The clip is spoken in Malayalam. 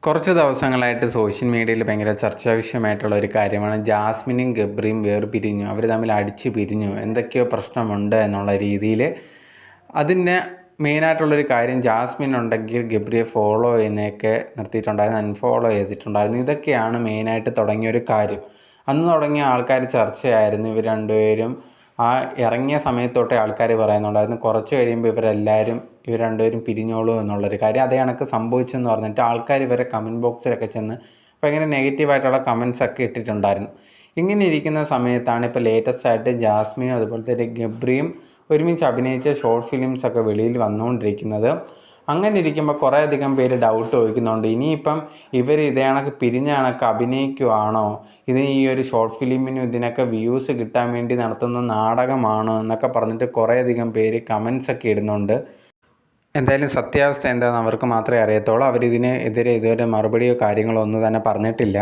കുറച്ച് ദിവസങ്ങളായിട്ട് സോഷ്യൽ മീഡിയയിൽ ഭയങ്കര ചർച്ചാ വിഷയമായിട്ടുള്ള ഒരു കാര്യമാണ് ജാസ്മിനും ഗബ്രിയും വേർപിരിഞ്ഞു. അവർ തമ്മിൽ അടിച്ചു പിരിഞ്ഞു. എന്തൊക്കെയോ പ്രശ്നമുണ്ട് എന്നുള്ള രീതിയിൽ. അതിന് മെയിനായിട്ടുള്ളൊരു കാര്യം ജാസ്മിൻ ഉണ്ടെങ്കിൽ ഗബ്രിയെ ഫോളോ ചെയ്യുന്നതൊക്കെ നിർത്തിയിട്ടുണ്ടായിരുന്നു, അൺഫോളോ ചെയ്തിട്ടുണ്ടായിരുന്നു. ഇതൊക്കെയാണ് മെയിനായിട്ട് തുടങ്ങിയൊരു കാര്യം. അന്ന് തുടങ്ങിയ ആൾക്കാർ ചർച്ചയായിരുന്നു. ഇവർ രണ്ടുപേരും ആ ഇറങ്ങിയ സമയത്തോട്ടേ ആൾക്കാർ പറയുന്നുണ്ടായിരുന്നു കുറച്ച് കഴിയുമ്പോൾ ഇവർ രണ്ടുപേരും പിരിഞ്ഞോളൂ എന്നുള്ളൊരു കാര്യം. അതേ കണക്ക് സംഭവിച്ചെന്ന് പറഞ്ഞിട്ട് ആൾക്കാർ ഇവരെ കമൻറ്റ് ബോക്സിലൊക്കെ ചെന്ന് ഭയങ്കര നെഗറ്റീവായിട്ടുള്ള കമൻസൊക്കെ ഇട്ടിട്ടുണ്ടായിരുന്നു. ഇങ്ങനെ ഇരിക്കുന്ന സമയത്താണ് ഇപ്പോൾ ലേറ്റസ്റ്റ് ആയിട്ട് ജാസ്മിനും അതുപോലെ തന്നെ ഗബ്രിയും ഒരുമിച്ച് അഭിനയിച്ച ഷോർട്ട് ഫിലിംസൊക്കെ വെളിയിൽ വന്നുകൊണ്ടിരിക്കുന്നത്. അങ്ങനെ ഇരിക്കുമ്പോൾ കുറേയധികം പേര് ഡൗട്ട് ചോദിക്കുന്നുണ്ട്, ഇനിയിപ്പം ഇവർ ഇതേ കണക്ക് പിരിഞ്ഞ കണക്ക് അഭിനയിക്കുവാണോ, ഇത് ഈ ഒരു ഷോർട്ട് ഫിലിമിനും ഇതിനൊക്കെ വ്യൂസ് കിട്ടാൻ വേണ്ടി നടത്തുന്ന നാടകമാണോ എന്നൊക്കെ പറഞ്ഞിട്ട് കുറേയധികം പേര് കമൻസൊക്കെ ഇടുന്നുണ്ട്. എന്തായാലും സത്യാവസ്ഥ എന്താണെന്ന് അവർക്ക് മാത്രമേ അറിയത്തുള്ളൂ. അവരിതിനെതിരെ ഇതുവരെ മറുപടിയോ കാര്യങ്ങളോ ഒന്നും തന്നെ പറഞ്ഞിട്ടില്ല.